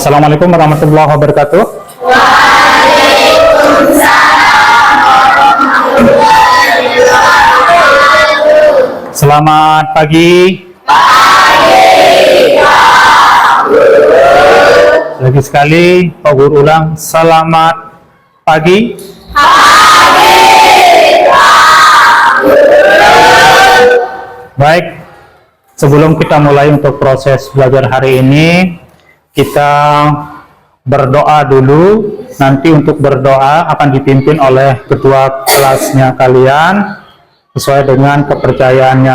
Assalamualaikum warahmatullahi wabarakatuh. Selamat pagi. Lagi sekali Pak Guru ulang, selamat pagi. Baik, sebelum kita mulai untuk proses belajar hari ini, kita berdoa dulu. Nanti untuk berdoa akan dipimpin oleh ketua kelasnya kalian sesuai dengan kepercayaannya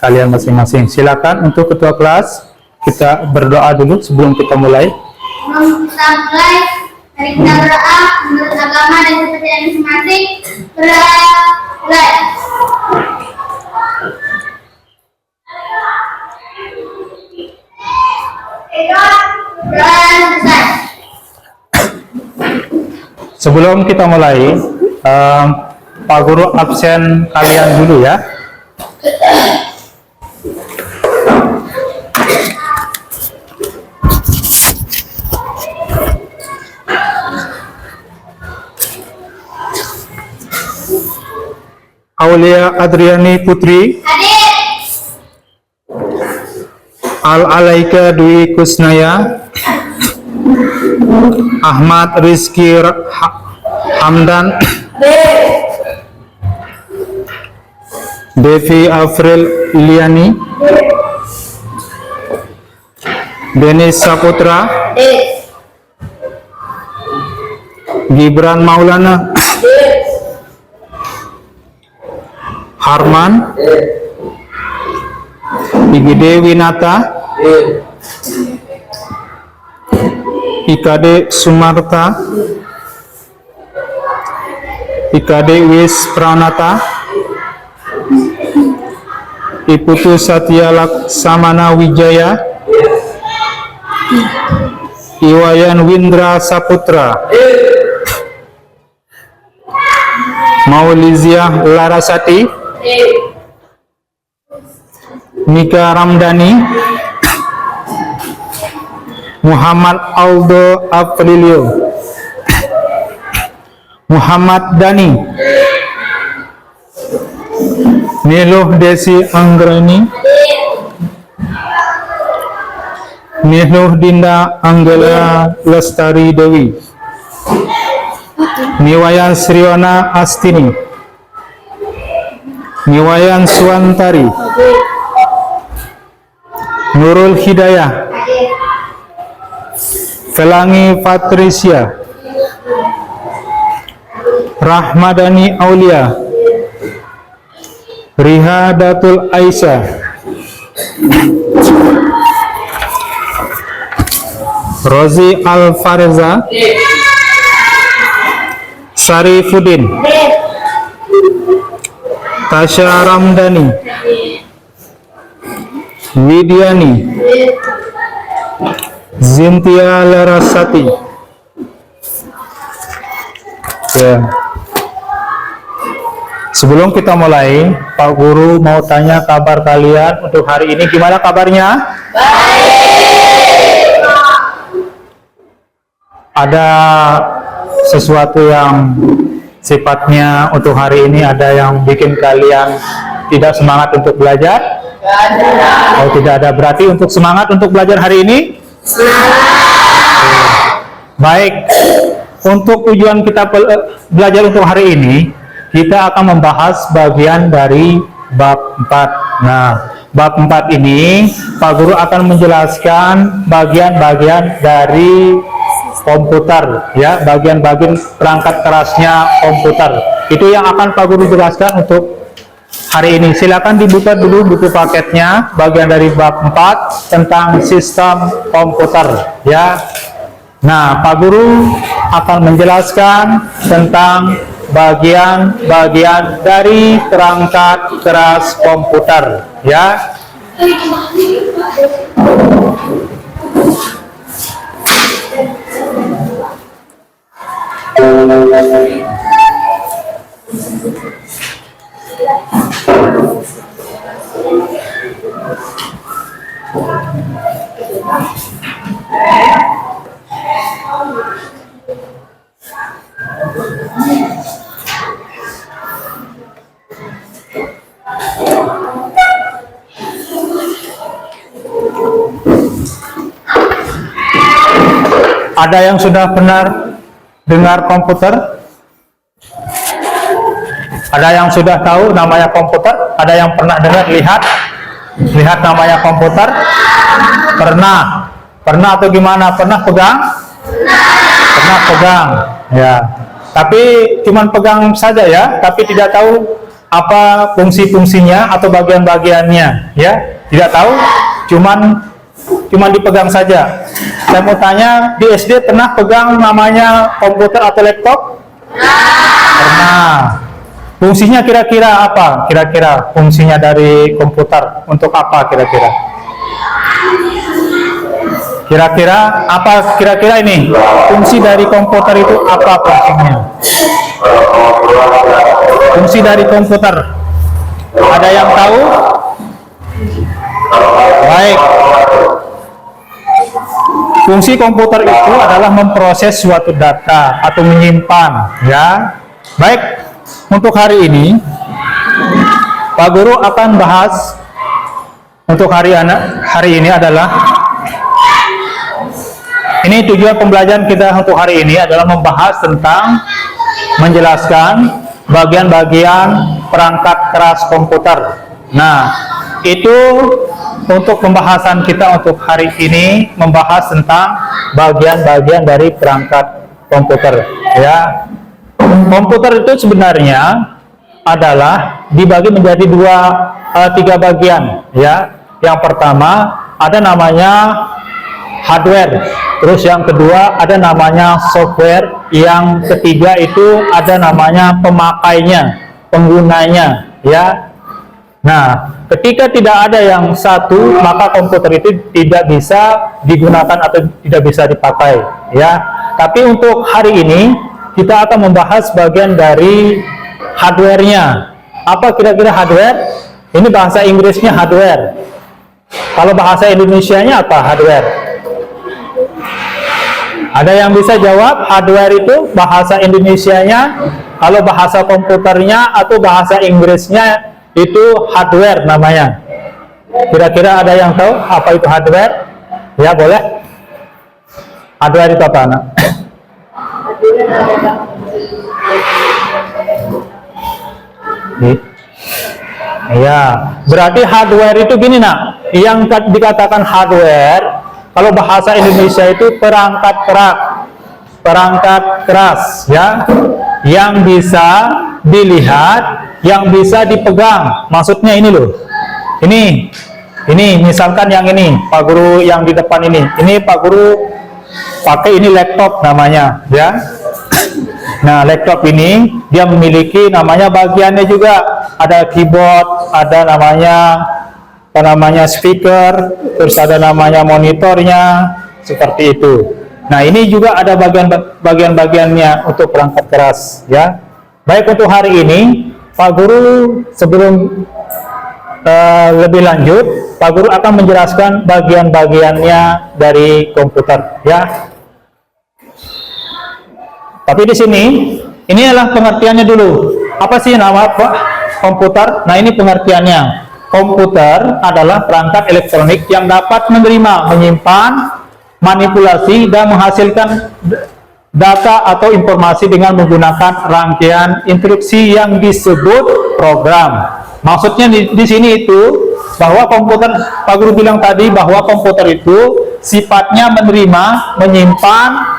kalian masing-masing. Silakan untuk ketua kelas, kita berdoa dulu sebelum kita mulai. Mari kita berdoa menurut agama dan kepercayaan masing-masing. Mulai. Sebelum kita mulai, Pak Guru absen kalian dulu ya. Aulia Adriani Putri. Hadir. Al-Alaika Dwi Kusnaya. Ahmad Rizky Hamdan. Devi Afril Liani. Denis Saputra. Gibran Maulana. Harman. Igede Winata. Ikade Sumarta. Ikade Wis Pranata. Iputu Satya Laksamana Wijaya. Iwayan Windra Saputra. Mauliziah Larasati. Nika Ramdhani. Muhammad Aldo Aprilio. Muhammad Dani. Niluh Desi Anggreni. Niluh Dinda Anggela Lestari Dewi. Niwayan Sriwana Astini. Niwayan Suwantari. Nurul Hidayah. Felangi Patricia. Rahmadani Aulia. Riha Datul Aisyah. Rozi Al-Fareza. Sarifuddin. Tasya Ramdhani. Widiani. Zintia Larasati. Ya. Sebelum kita mulai, Pak Guru mau tanya kabar kalian untuk hari ini. Gimana kabarnya? Baik. Ada sesuatu yang sifatnya untuk hari ini ada yang bikin kalian tidak semangat untuk belajar? Oh, tidak ada. Berarti untuk semangat untuk belajar hari ini? Baik. Untuk tujuan kita belajar untuk hari ini, kita akan membahas bagian dari bab 4. Nah, bab 4 ini Pak Guru akan menjelaskan bagian-bagian dari komputer, ya, bagian-bagian perangkat kerasnya komputer. Itu yang akan Pak Guru jelaskan untuk hari ini. Silakan dibuka dulu buku paketnya, bagian dari bab 4 tentang sistem komputer, ya. Nah, Pak Guru akan menjelaskan tentang bagian-bagian dari perangkat keras komputer, ya. Ada yang sudah pernah dengar komputer? Ada yang sudah tahu namanya komputer? Ada yang pernah dengar, lihat namanya komputer? Pernah atau gimana? Pernah pegang? Pernah pegang, ya. Tapi cuman pegang saja ya, tapi tidak tahu apa fungsi-fungsinya atau bagian-bagiannya, ya. Tidak tahu, cuman dipegang saja. Saya mau tanya, di SD pernah pegang namanya komputer atau laptop? Pernah. Fungsinya kira-kira apa? Kira-kira fungsinya dari komputer untuk apa kira-kira? Kira-kira apa kira-kira ini? Fungsi dari komputer itu apa fungsinya? Fungsi dari komputer. Ada yang tahu? Baik. Fungsi komputer itu adalah memproses suatu data atau menyimpan, ya. Baik, untuk hari ini Pak Guru akan bahas untuk hari ini adalah ini tujuan pembelajaran kita untuk hari ini adalah membahas tentang menjelaskan bagian-bagian perangkat keras komputer. Nah, itu untuk pembahasan kita untuk hari ini membahas tentang bagian-bagian dari perangkat komputer, ya. Komputer itu sebenarnya adalah dibagi menjadi tiga bagian, ya. Yang pertama ada namanya hardware, terus yang kedua ada namanya software, yang ketiga itu ada namanya pemakainya, penggunanya, ya. Nah, ketika tidak ada yang satu, maka komputer itu tidak bisa digunakan atau tidak bisa dipakai, ya. Tapi untuk hari ini kita akan membahas bagian dari hardware-nya. Apa kira-kira hardware? Ini bahasa Inggrisnya hardware. Kalau bahasa Indonesianya apa hardware? Ada yang bisa jawab hardware itu bahasa Indonesianya? Kalau bahasa komputernya atau bahasa Inggrisnya itu hardware namanya. Kira-kira ada yang tahu apa itu hardware? Ya, boleh. Hardware itu apa, anak? Ya, berarti hardware itu gini, nak. Yang dikatakan hardware, kalau bahasa Indonesia itu perangkat keras, ya, yang bisa dilihat, yang bisa dipegang. Maksudnya ini loh. Ini misalkan yang ini, Pak Guru yang di depan ini Pak Guru pakai ini laptop namanya, ya. Nah, laptop ini dia memiliki namanya bagiannya juga, ada keyboard, ada namanya speaker, terus ada namanya monitornya, seperti itu. Nah, ini juga ada bagian-bagiannya untuk perangkat keras, ya. Baik, untuk hari ini Pak Guru sebelum lebih lanjut, Pak Guru akan menjelaskan bagian-bagiannya dari komputer, ya. Tapi di sini, ini adalah pengertiannya dulu. Apa sih nama komputer? Nah, ini pengertiannya. Komputer adalah perangkat elektronik yang dapat menerima, menyimpan, manipulasi, dan menghasilkan data atau informasi dengan menggunakan rangkaian instruksi yang disebut program. Maksudnya di sini itu bahwa komputer, Pak Guru bilang tadi bahwa komputer itu sifatnya menerima, menyimpan,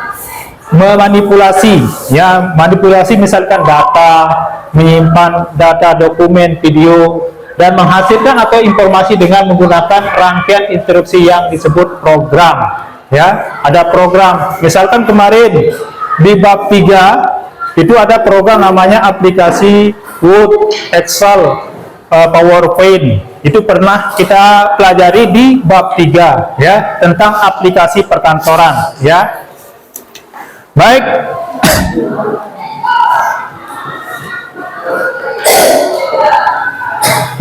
memanipulasi, ya, manipulasi misalkan data, menyimpan data, dokumen, video, dan menghasilkan atau informasi dengan menggunakan rangkaian instruksi yang disebut program, ya. Ada program, misalkan kemarin di bab 3 itu ada program namanya aplikasi Word, Excel, PowerPoint. Itu pernah kita pelajari di bab 3, ya, tentang aplikasi perkantoran, ya. Baik.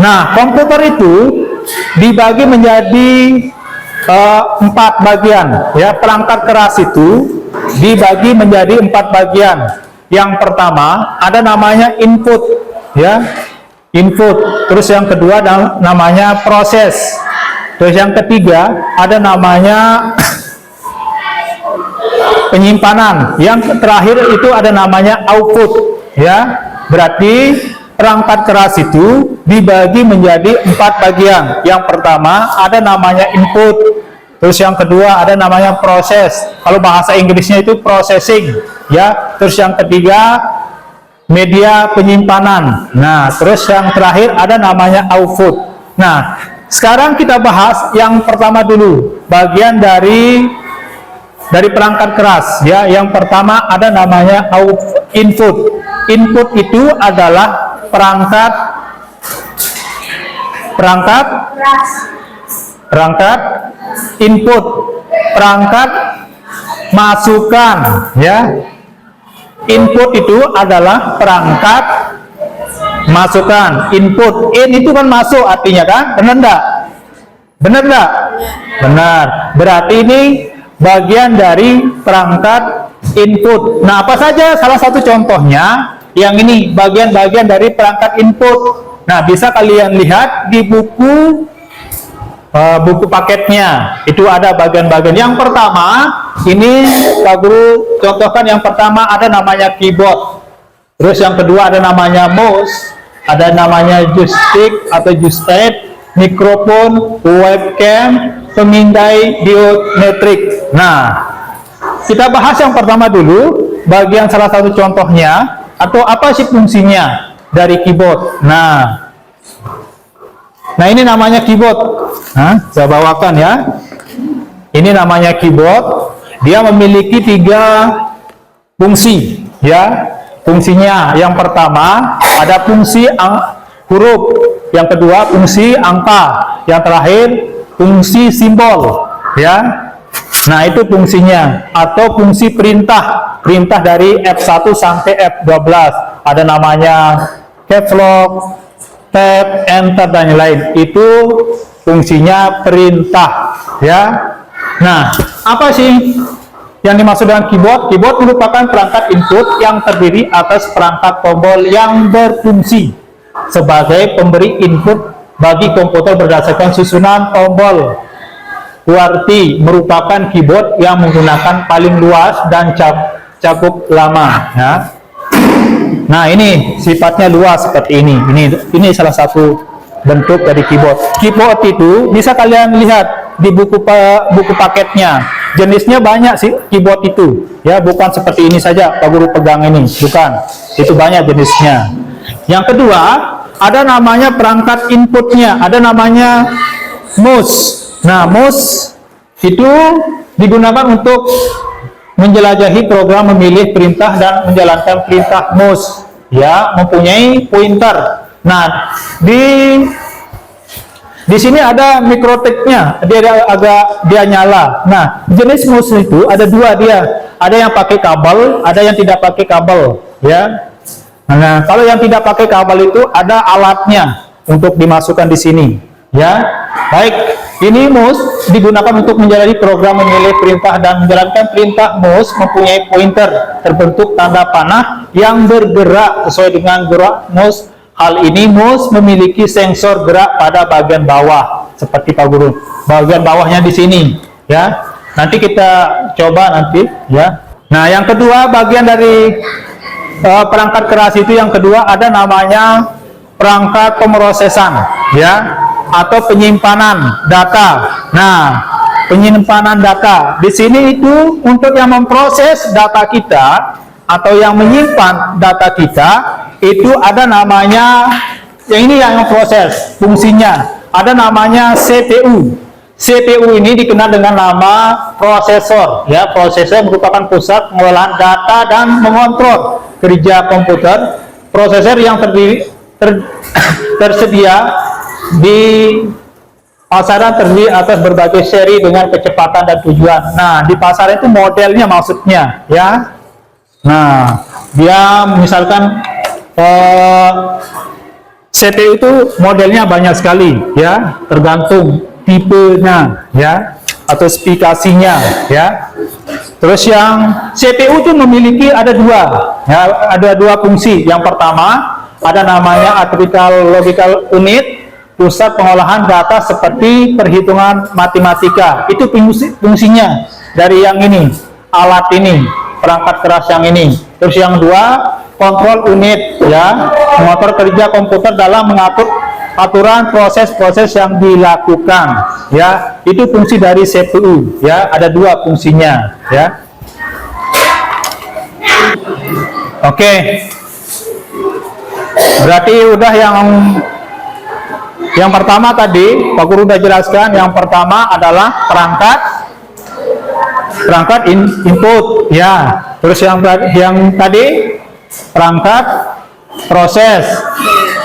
Nah, komputer itu dibagi menjadi 4 bagian, ya. Perangkat keras itu dibagi menjadi 4 bagian. Yang pertama ada namanya input, ya, input. Terus yang kedua namanya proses. Terus yang ketiga ada namanya penyimpanan. Yang terakhir itu ada namanya output, ya. Berarti perangkat keras itu dibagi menjadi 4 bagian. Yang pertama ada namanya input, terus yang kedua ada namanya proses. Kalau bahasa Inggrisnya itu processing, ya. Terus yang ketiga media penyimpanan. Nah, terus yang terakhir ada namanya output. Nah, sekarang kita bahas yang pertama dulu, bagian dari perangkat keras, ya. Yang pertama ada namanya input. Input itu adalah perangkat input, perangkat masukan, ya. Input itu adalah perangkat masukan. Input, in itu kan masuk artinya kan, benar enggak? Benar enggak? Benar. Berarti ini bagian dari perangkat input. Nah, apa saja salah satu contohnya? Yang ini bagian-bagian dari perangkat input. Nah, bisa kalian lihat di buku paketnya. Itu ada bagian-bagian. Yang pertama, ini Pak Guru contohkan. Yang pertama ada namanya keyboard. Terus yang kedua ada namanya mouse, ada namanya joystick atau joypad, mikrofon, webcam, pemindai diometrik. Nah, kita bahas yang pertama dulu, bagian salah satu contohnya atau apa sih fungsinya dari keyboard. Nah ini namanya keyboard. Saya bawakan ya. Ini namanya keyboard. Dia memiliki 3 fungsi, ya. Fungsinya yang pertama ada fungsi huruf, yang kedua fungsi angka, yang terakhir fungsi simbol, ya. Nah, itu fungsinya, atau fungsi perintah dari F1 sampai F12. Ada namanya caps lock, tab, enter, dan lain. Itu fungsinya perintah, ya. Nah, apa sih yang dimaksud dengan keyboard? Keyboard merupakan perangkat input yang terdiri atas perangkat tombol yang berfungsi sebagai pemberi input bagi komputer berdasarkan susunan tombol. QWERTY merupakan keyboard yang menggunakan paling luas dan cakup lama, ya. Nah, ini sifatnya luas seperti ini. Ini salah satu bentuk dari keyboard. Keyboard itu bisa kalian lihat di buku paketnya. Jenisnya banyak sih keyboard itu, ya. Bukan seperti ini saja Pak Guru pegang ini, bukan. Itu banyak jenisnya. Yang kedua ada namanya perangkat inputnya, ada namanya mouse. Nah, mouse itu digunakan untuk menjelajahi program, memilih perintah dan menjalankan perintah. Mouse, ya, mempunyai pointer. Nah, di sini ada mikrotiknya, dia nyala. Nah, jenis mouse itu ada 2 dia. Ada yang pakai kabel, ada yang tidak pakai kabel, ya. Nah, kalau yang tidak pakai kabel itu ada alatnya untuk dimasukkan di sini, ya. Baik, ini mouse digunakan untuk menjalani program, memilih perintah dan menjalankan perintah. Mouse mempunyai pointer terbentuk tanda panah yang bergerak sesuai dengan gerak mouse. Hal ini mouse memiliki sensor gerak pada bagian bawah, seperti Pak Guru. Bagian bawahnya di sini, ya. Nanti kita coba nanti, ya. Nah, yang kedua bagian dari perangkat keras itu, yang kedua ada namanya perangkat pemrosesan, ya, atau penyimpanan data. Nah, penyimpanan data di sini itu untuk yang memproses data kita atau yang menyimpan data kita, itu ada namanya, yang ini yang memproses, fungsinya ada namanya CPU. CPU ini dikenal dengan nama prosesor, ya. Prosesor merupakan pusat pengolahan data dan mengontrol kerja komputer. Prosesor yang tersedia di pasaran terdiri atas berbagai seri dengan kecepatan dan tujuan. Nah, di pasaran itu modelnya maksudnya, ya. Nah, dia misalkan CPU itu modelnya banyak sekali, ya, tergantung tipenya, ya, atau spesifikasinya, ya. Terus yang CPU itu memiliki ada 2, ya, ada 2 fungsi. Yang pertama ada namanya artificial logical unit, pusat pengolahan data seperti perhitungan matematika. Itu fungsinya dari yang ini. alat ini, perangkat keras yang ini. Terus yang dua, kontrol unit, ya, mengatur kerja komputer dalam mengatur aturan proses-proses yang dilakukan, ya. Itu fungsi dari CPU, ya. Ada dua fungsinya, ya. Oke. Berarti udah yang pertama tadi Pak Guru udah jelaskan. Yang pertama adalah perangkat input, ya. Terus yang tadi perangkat proses,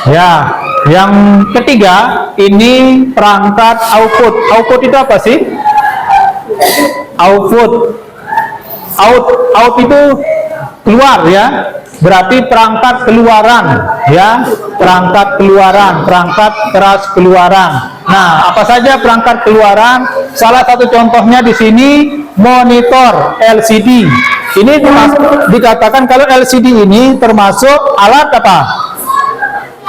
ya. Yang ketiga ini perangkat output. Output itu apa sih? Out itu keluar, ya. Berarti perangkat keluaran, ya. Perangkat keluaran, perangkat keras keluaran. Nah, apa saja perangkat keluaran? Salah satu contohnya di sini monitor LCD. Ini dikatakan kalau LCD ini termasuk alat apa?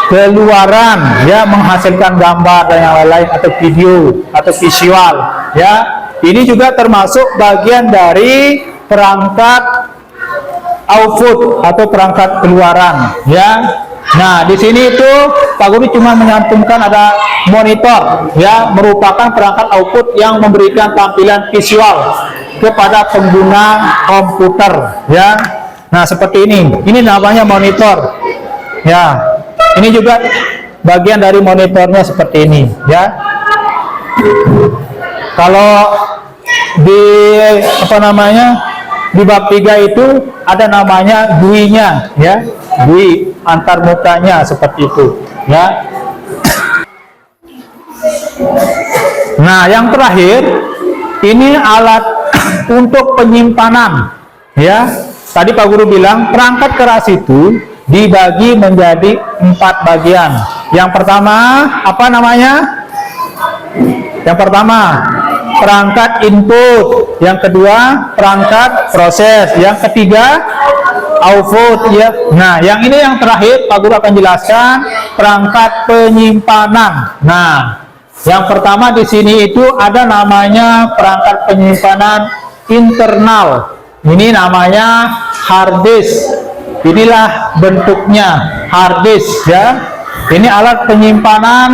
Keluaran, ya, menghasilkan gambar dan yang lain-lain, atau video atau visual, ya. Ini juga termasuk bagian dari perangkat output atau perangkat keluaran, ya. Nah, di sini itu Pak Guru cuma menyantumkan ada monitor, ya, merupakan perangkat output yang memberikan tampilan visual kepada pengguna komputer, ya. Nah, seperti ini. Ini namanya monitor, ya. Ini juga bagian dari monitornya seperti ini, ya. Kalau di di bab 3 itu ada namanya GUI-nya, ya. GUI antar mukanya seperti itu, ya. Nah, yang terakhir ini alat untuk penyimpanan, ya. Tadi Pak Guru bilang perangkat keras itu dibagi menjadi 4 bagian. Yang pertama apa namanya? Yang pertama perangkat input, yang kedua perangkat proses, yang ketiga output, ya. Nah, yang ini yang terakhir Pak Guru akan jelaskan perangkat penyimpanan. Nah, yang pertama di sini itu ada namanya perangkat penyimpanan internal. Ini namanya hard disk. Inilah bentuknya hard disk, ya. Ini alat penyimpanan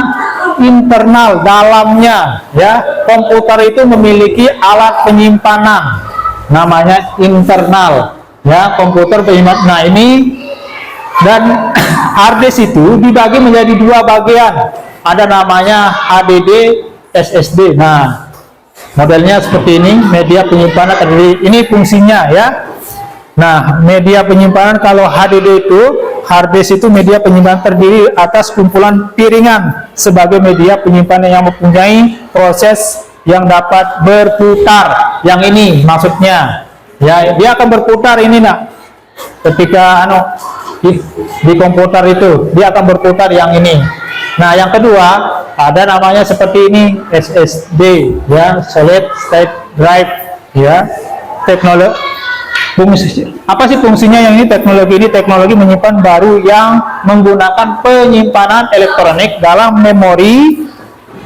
internal dalamnya, ya. Komputer itu memiliki alat penyimpanan namanya internal, ya, komputer penyimpanan. Nah, ini dan hard disk itu dibagi menjadi 2 bagian. Ada namanya HDD, SSD. Nah, modelnya seperti ini, media penyimpanan terdiri. Ini fungsinya, ya. Nah, media penyimpanan kalau HDD itu, hard disk itu media penyimpanan terdiri atas kumpulan piringan sebagai media penyimpanan yang mempunyai proses yang dapat berputar. Yang ini maksudnya, ya, dia akan berputar ini, nak. Ketika di komputer itu dia akan berputar yang ini. Nah, yang kedua ada namanya seperti ini, SSD, ya, solid state drive, ya. Teknologi apa sih fungsinya yang ini? Teknologi ini teknologi menyimpan baru yang menggunakan penyimpanan elektronik dalam memori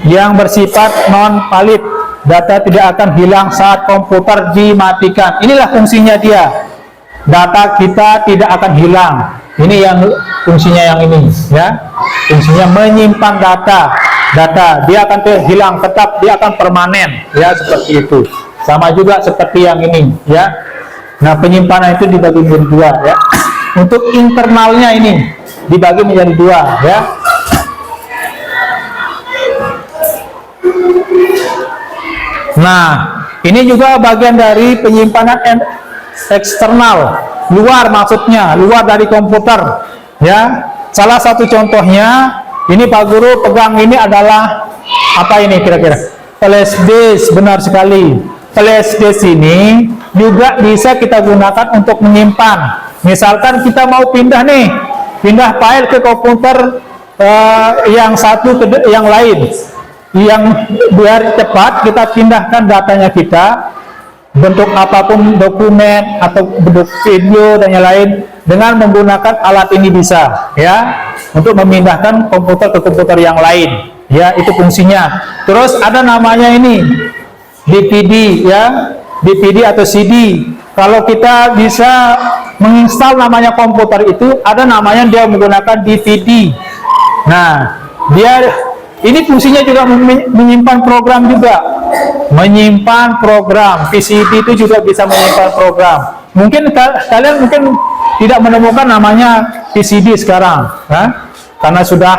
yang bersifat non valid. Data tidak akan hilang saat komputer dimatikan. Inilah fungsinya dia. Data kita tidak akan hilang. Ini yang fungsinya yang ini, ya. Fungsinya menyimpan data. Dia akan hilang tetap, dia akan permanen, ya, seperti itu. Sama juga seperti yang ini, ya. Nah, penyimpanan itu dibagi menjadi 2, ya. Untuk internalnya ini dibagi menjadi 2, ya. Nah, ini juga bagian dari penyimpanan eksternal, luar, maksudnya luar dari komputer, ya. Salah satu contohnya ini Pak Guru pegang ini adalah apa ini kira-kira? Flash disk, benar sekali. Flash disk ini juga bisa kita gunakan untuk menyimpan. Misalkan kita mau pindah pindah file ke komputer yang satu ke yang lain, yang biar cepat kita pindahkan datanya kita, bentuk apapun, dokumen atau bentuk video dan yang lain, dengan menggunakan alat ini bisa, ya, untuk memindahkan komputer ke komputer yang lain, ya. Itu fungsinya. Terus ada namanya ini DVD, ya, DVD atau CD. kalau kita bisa menginstal namanya komputer itu, ada namanya dia menggunakan DVD. Nah, dia ini fungsinya juga menyimpan program juga. Menyimpan program. PCD itu juga bisa menyimpan program. Mungkin kalian tidak menemukan namanya PCD sekarang, karena sudah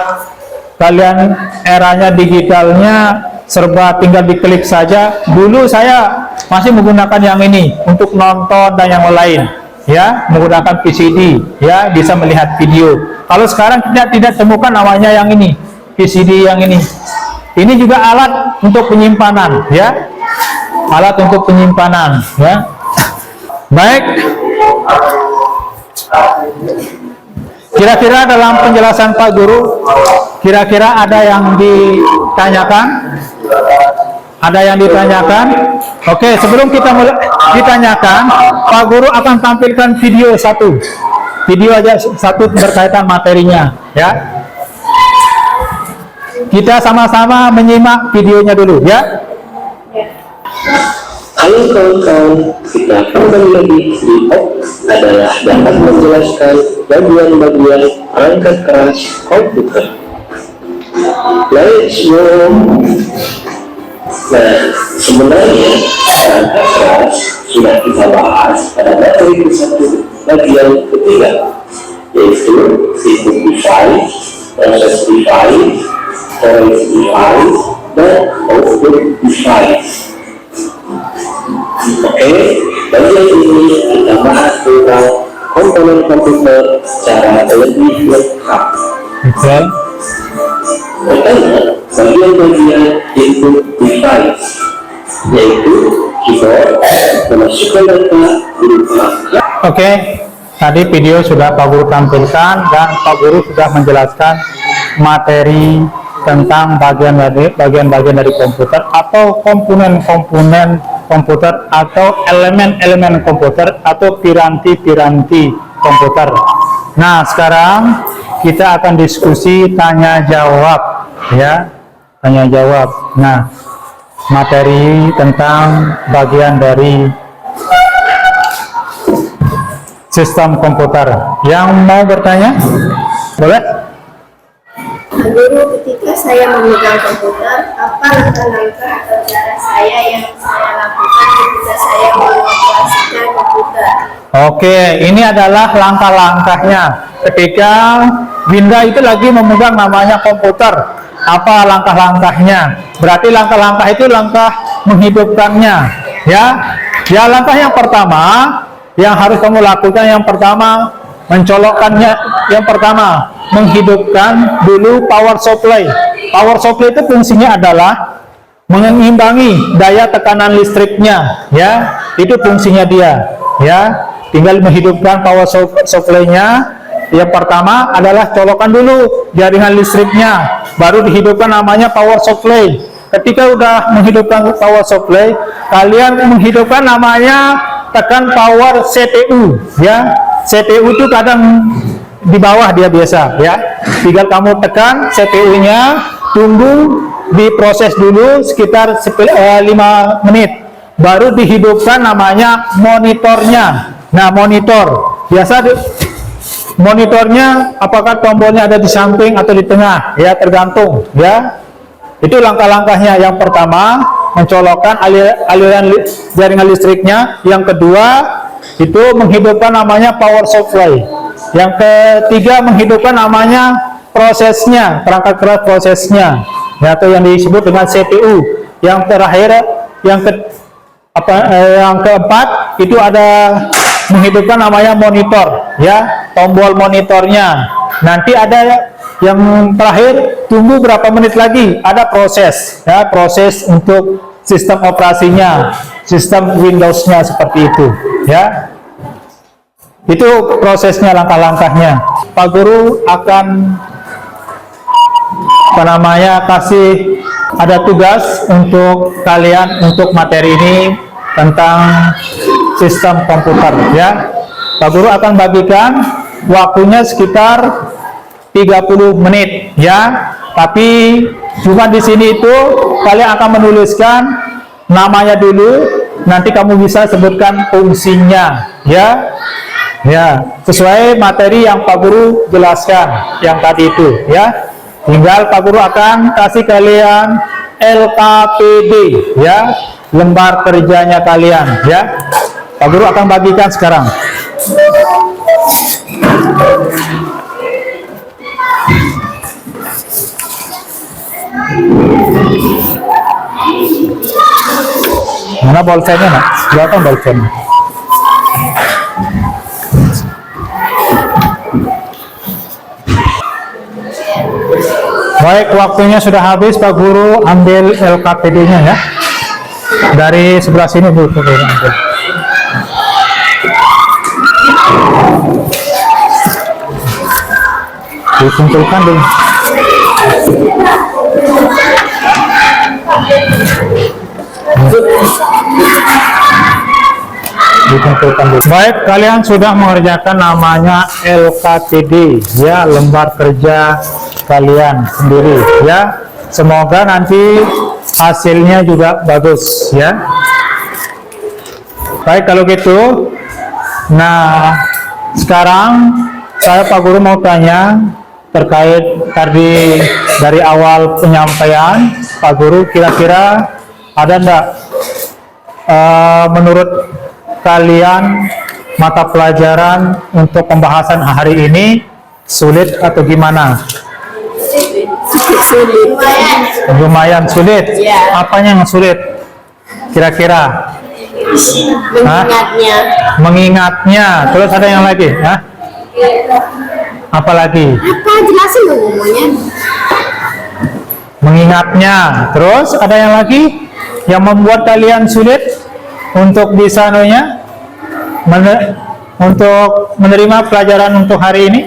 kalian eranya digitalnya serba tinggal diklik saja. Dulu saya masih menggunakan yang ini untuk nonton dan yang lain, ya, menggunakan PCD, ya, bisa melihat video. Kalau sekarang kita tidak temukan namanya yang ini, PCD yang ini. Ini juga alat untuk penyimpanan, ya, alat untuk penyimpanan, ya. Baik, kira-kira dalam penjelasan Pak Guru, kira-kira ada yang ditanyakan? Ada yang ditanyakan? Oke, sebelum kita mulai ditanyakan, Pak Guru akan tampilkan video satu. Video aja satu berkaitan materinya, ya. Kita sama-sama menyimak videonya dulu, ya. Halo kawan-kawan, kita kembali lagi di adalah dapat menjelaskan bagian-bagian perangkat keras komputer. Let's go. Nah, sebenarnya perangkat keras sudah kita bahas pada materi ke-1 bagian ketiga, yaitu input device, process device, storage device, dan output device. Oke, bagian ini kita bahas tentang komponen komputer secara lebih lengkap. Oke. Pertama, bagian-bagian input device, yaitu keyboard, memasukkan data berupa. Oke, tadi video sudah Pak Guru tampilkan dan Pak Guru sudah menjelaskan materi tentang bagian-bagian dari komputer atau komponen-komponen komputer atau elemen-elemen komputer atau piranti-piranti komputer. Nah, sekarang kita akan diskusi tanya jawab, ya, tanya jawab. Nah, materi tentang bagian dari sistem komputer. Yang mau bertanya, boleh? Guru, ketika saya memegang komputer, apa langkah-langkah atau cara saya yang saya lakukan ketika saya mengoperasikan komputer? Oke, ini adalah langkah-langkahnya. Ketika Winda itu lagi memegang namanya komputer, apa langkah-langkahnya? Berarti langkah-langkah itu langkah menghidupkannya, ya. Ya, langkah yang pertama yang harus kamu lakukan, yang pertama mencolokkannya, yang pertama menghidupkan dulu power supply. Power supply itu fungsinya adalah mengimbangi daya tekanan listriknya, ya. Itu fungsinya dia, ya. Tinggal menghidupkan power supply-nya. Yang pertama adalah colokan dulu jaringan listriknya, baru dihidupkan namanya power supply. Ketika udah menghidupkan power supply, kalian menghidupkan namanya tekan power CPU, ya. CPU itu kadang di bawah dia biasa, ya. Tinggal kamu tekan CPU-nya, tunggu diproses dulu sekitar 5 menit, baru dihidupkan namanya monitornya. Nah, monitor biasa monitornya apakah tombolnya ada di samping atau di tengah, ya, tergantung, ya. Itu langkah-langkahnya. Yang pertama mencolokkan aliran jaringan listriknya, yang kedua itu menghidupkan namanya power supply, yang ketiga menghidupkan namanya prosesnya, perangkat keras prosesnya, ya, atau yang disebut dengan CPU. Yang terakhir, yang keempat itu ada menghidupkan namanya monitor, ya, tombol monitornya. Nanti ada yang terakhir, tunggu berapa menit lagi, ada proses, ya, proses untuk sistem operasinya, sistem Windows-nya seperti itu, ya. Itu prosesnya, langkah-langkahnya. Pak Guru akan kasih ada tugas untuk kalian untuk materi ini tentang sistem komputer, ya. Pak Guru akan bagikan waktunya sekitar 30 menit, ya. Tapi cuma di sini itu kalian akan menuliskan namanya dulu, nanti kamu bisa sebutkan fungsinya, ya. Ya, sesuai materi yang Pak Guru jelaskan yang tadi itu, ya. Tinggal Pak Guru akan kasih kalian LKPD, ya, lembar kerjanya kalian, ya. Pak Guru akan bagikan sekarang. Mana bolpennya, Nak? Silakan bolpennya. Baik, waktunya sudah habis. Pak Guru ambil LKPD-nya, ya. Dari sebelah sini, Bu. Pak Guru ambil. Dikumpulkan dulu. Dikumpulkan dulu. Baik, kalian sudah mengerjakan namanya LKPD, ya, lembar kerja kalian sendiri, ya. Semoga nanti hasilnya juga bagus, ya. Baik, kalau gitu, nah sekarang saya Pak Guru mau tanya terkait tadi dari awal penyampaian Pak Guru, kira-kira ada enggak menurut kalian mata pelajaran untuk pembahasan hari ini sulit atau gimana? Sulit. Lumayan sulit. Ya. Apanya yang sulit? Kira-kira? Mengingatnya. Mengingatnya. Terus ada yang lagi? Hah? Apa lagi? Apa jelasin dong ngomongnya? Mengingatnya. Terus ada yang lagi yang membuat kalian sulit untuk bisa untuk menerima pelajaran untuk hari ini?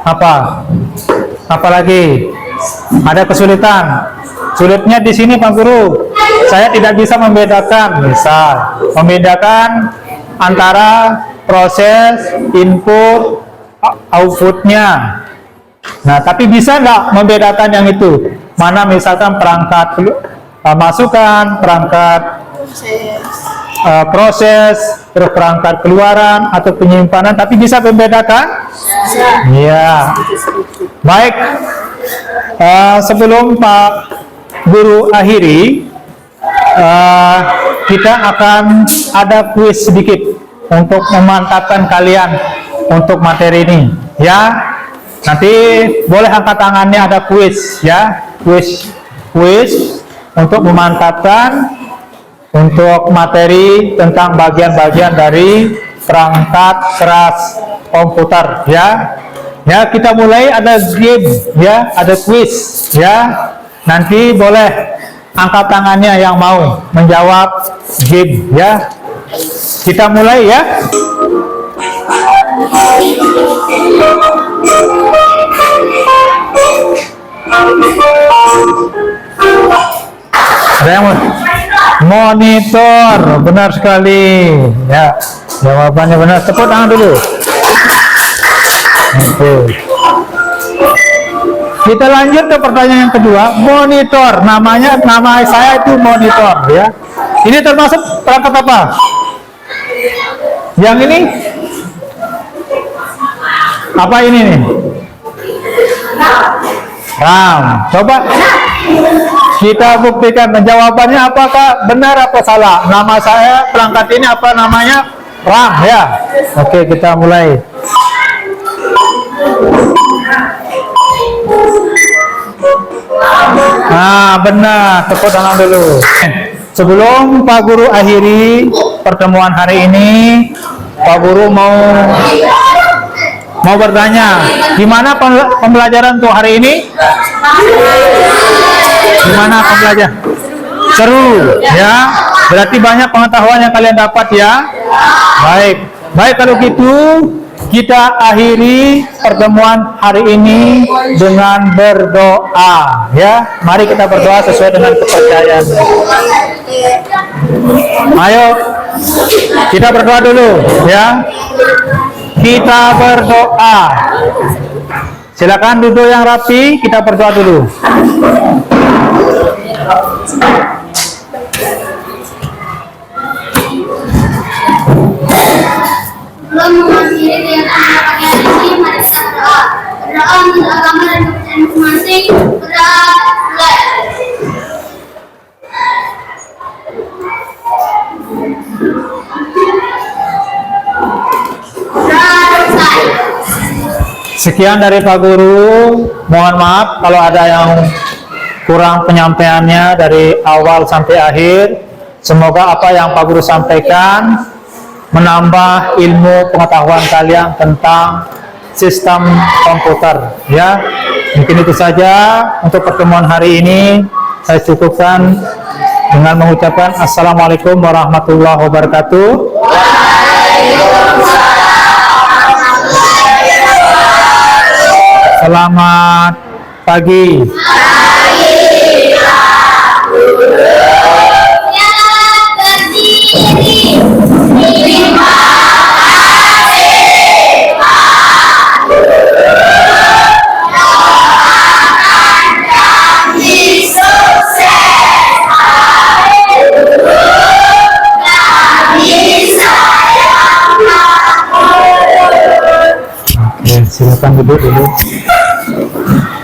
Apa? Apalagi ada kesulitan. Sulitnya di sini Pak Guru. Saya tidak bisa membedakan, antara proses input outputnya. Nah, tapi bisa nggak membedakan yang itu? Mana misalkan perangkat masukan, perangkat proses, terus perangkat keluaran atau penyimpanan, tapi bisa membedakan? Iya. Baik, sebelum Pak Guru akhiri, kita akan ada kuis sedikit untuk memantapkan kalian untuk materi ini, ya. Nanti boleh angkat tangannya, ada kuis, ya. Kuis untuk memantapkan untuk materi tentang bagian-bagian dari perangkat keras komputer, ya. Ya, kita mulai, ada game, ya, ada kuis, ya. Nanti boleh angkat tangannya yang mau menjawab game, ya. Kita mulai, ya. Ada yang monitor, benar sekali, ya. Jawabannya benar. Tepuk tangan dulu. Oke. Kita lanjut ke pertanyaan yang kedua. Monitor, nama saya itu monitor, ya. Ini termasuk perangkat apa? Yang ini? Apa ini nih? RAM. Coba kita buktikan jawabannya apakah benar apa salah. Nama saya perangkat ini apa namanya? RAM, ya. Oke, kita mulai. Nah, benar. Tepuk tangan dulu. Sebelum Pak Guru akhiri pertemuan hari ini, Pak Guru mau bertanya, gimana pembelajaran untuk hari ini? Gimana pembelajaran? Seru, ya. Berarti banyak pengetahuan yang kalian dapat, ya. Baik, kalau gitu kita akhiri pertemuan hari ini dengan berdoa, ya. Mari kita berdoa sesuai dengan kepercayaan. Ayo, kita berdoa dulu, ya. Kita berdoa. Silakan duduk yang rapi, kita berdoa dulu. Belum mengakhiri kegiatan pagi hari ini, mari kita berdoa. Berdoa menurut agama dan kepercayaan masing-masing. Berdoa mulai. Berdoa selesai. Sekian dari Pak Guru. Mohon maaf kalau ada yang kurang penyampaiannya dari awal sampai akhir. Semoga apa yang Pak Guru sampaikan menambah ilmu pengetahuan kalian tentang sistem komputer. Ya, mungkin itu saja untuk pertemuan hari ini. Saya cukupkan dengan mengucapkan Assalamualaikum warahmatullahi wabarakatuh. Selamat pagi. Silakan duduk dulu.